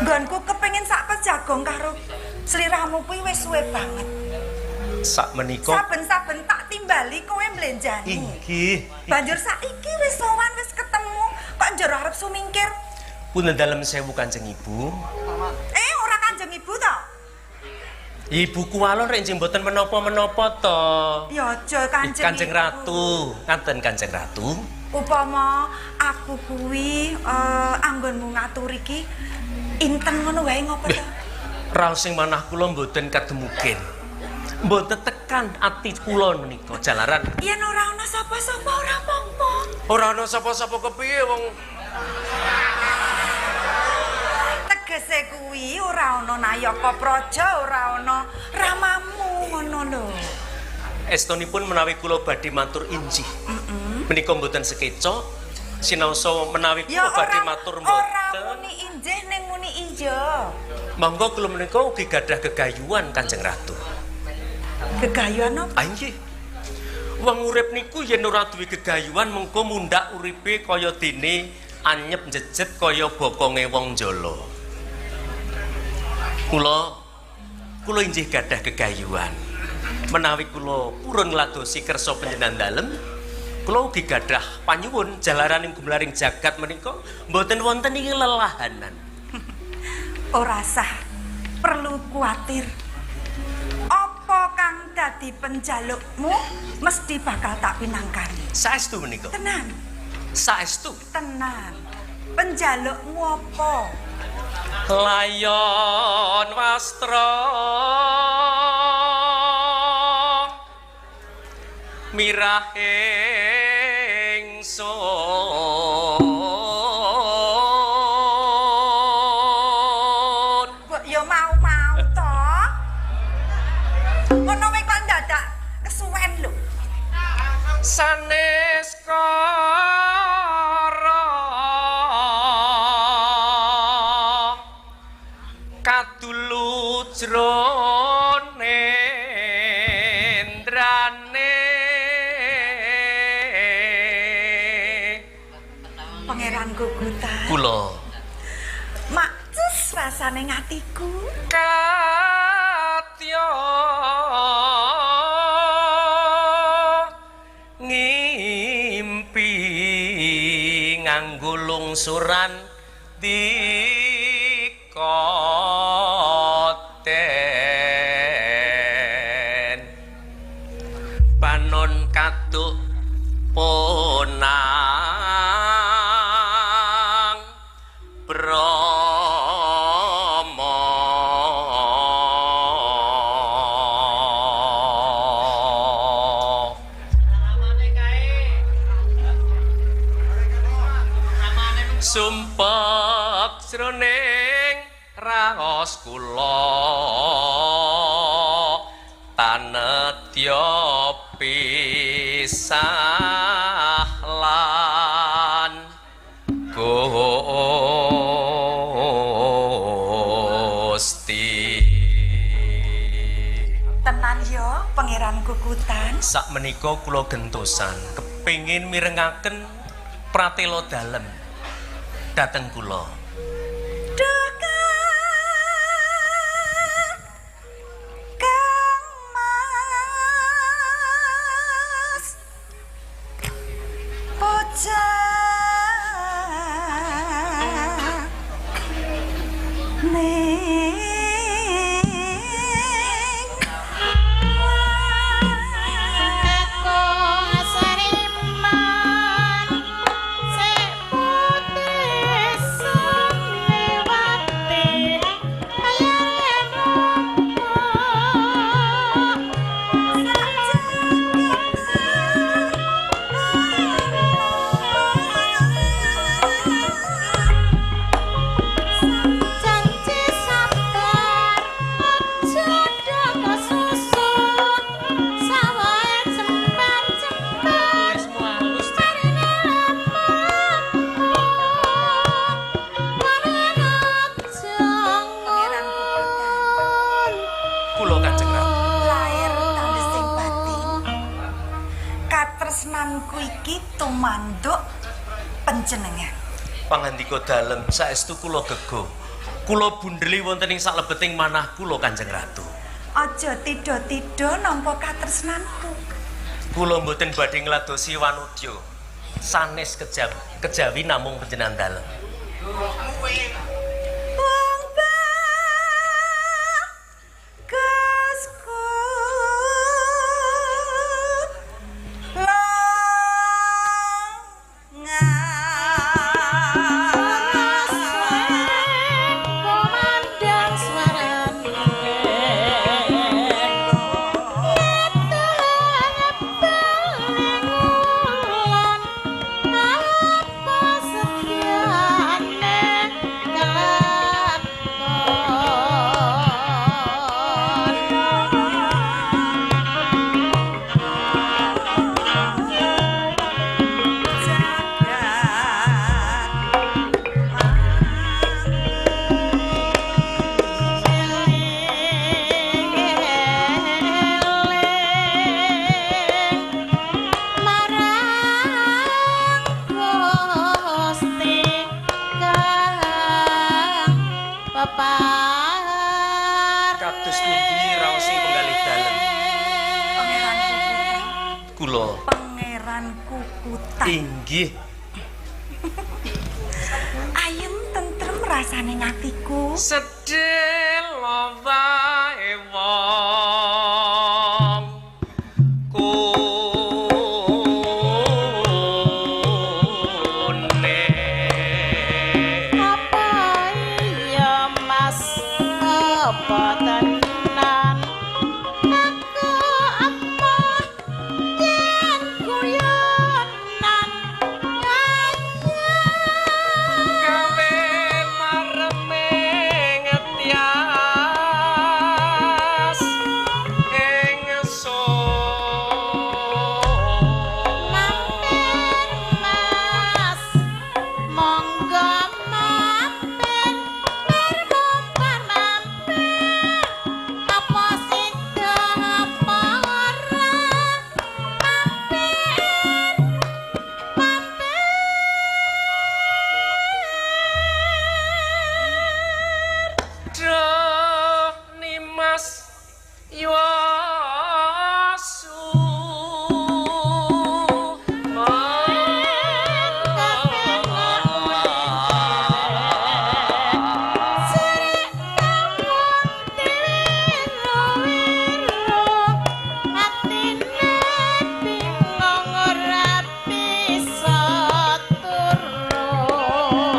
Nggonku kepengin sak pejagong karo sliramu kuwi wis suwe banget. Sak menika Saben-saben tak timbali kowe mlenjani. inggih. Banjur saiki wis sowan wis ketemu kok njero arep sumingkir. Punten dalem sewu Kanjeng Ibu. Ora Kanjeng Ibu to? Ibu kuwalon rek njing mboten menapa-menapa to. Ya aja Kanjeng Ratu. Kanten Kanjeng Ratu. Upama aku kuwi anggonmu ngatur iki inten ngono wae ngopo to? Raos sing manah kula mboten kademuken. Mboten tekan ati kula menika jalaran. Yen ora ana sapa-sapa ora apa-apa. Ora ana sapa-sapa kepiye wong Tegese kuwi ora ana Nayaka Praja, ora ana ramamu ngono lho. estunipun menawi kula badhe matur injih. Menika mboten sekeca sinaosa menawi kula badhe matur mboten. Ora muni injih ning muni iya. Monggo kula menika ugi gadah gegayuhan Kanjeng Ratu. Gegayuhan apa? Nggih. Wong urip niku yen ora duwe gegayuhan mengko mundhak uripe kaya dene anyep njejet kaya bokonge wong jala. Kula injih gadah gegayuhan. Menawi kula purun ngladosi kersa panjenengan dalem, kula ugi gadah panyuwun jalaran ing gumlaring jagat menika mboten wonten ing lelahanan. Ora sah perlu kuatir. Apa kang dadi penjalukmu mesti bakal tak pinangkani. Saestu menika. Tenan, Saestu. tenan. Penjalukmu apa? Layon wastra mirah ingsun. Kok ya mau-mau to? Ngono wae kok dadak kesuwen lho. Sanes kadulu jrone ndrane Pangeran Gugutan. kula Makcus rasane ngatiku. katya ngimpi nganggo lungsuran dikoten panon katuk ponang Bromo sumpek jroning raos kula tanedya pisah lan Gusti. Tenan ya Pangeran Gugutan. Sakmenika kula gentosan kepengin mirengaken pratela dalem dhateng kula. Katresnanku iki tumanduk panjenengan. Pangandika dalem saestu kula gego Kula bundeli wonten ing saklebeting manah kula Kanjeng Ratu. Aja tido-tido nampa katresnanku. Kula mboten badhe ngladosi wanudya sanes kejawi namung panjenengan dalem. Wong bagesku Komandang suarane Kados pundi raos sing penggalih dalem. Pangeran Kukutan. Kula Pangeran Kukutan. inggih Ayem tentrem rasane ngatiku. sedhel wae wong kune. apa iya mas apa tenan aku apa yen guyonan Gawe mareming tias ingsun mas monggo mampir bermumpan mampir apa sida apa ora Duh Nimas Yasu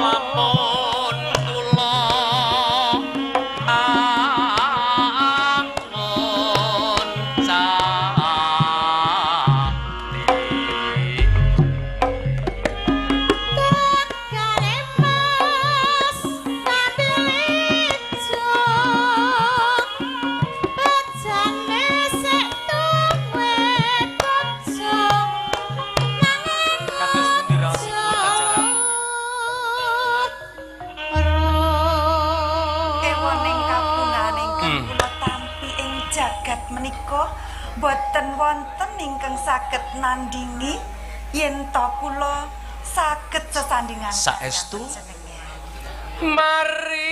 Lamun kula ampun sakti. Kados pundi raosipun Kanjeng Ratu? Ewoning kabungan ingkang kula tampi ing jagat menika boten wonten ingkang saged nandingi yen to kula saged sesandingan. Saestu? Panjenengan. Mari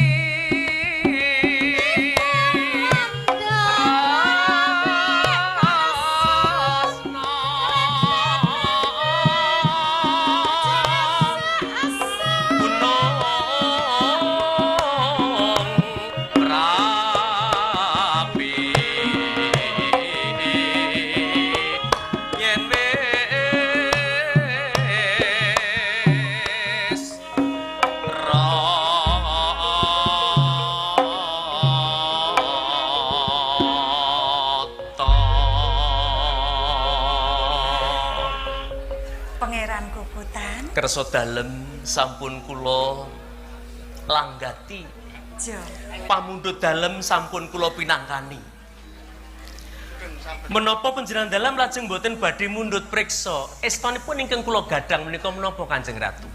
Pangeran Kukutan. kersa dalem sampun kula langgati, Jo. pamundhut dalem sampun kula pinangkani. Menapa panjenengan dalem lajeng boten badhe mundhut priksa estanipun ingkang kula gadhang menika menapa Kanjeng Ratu?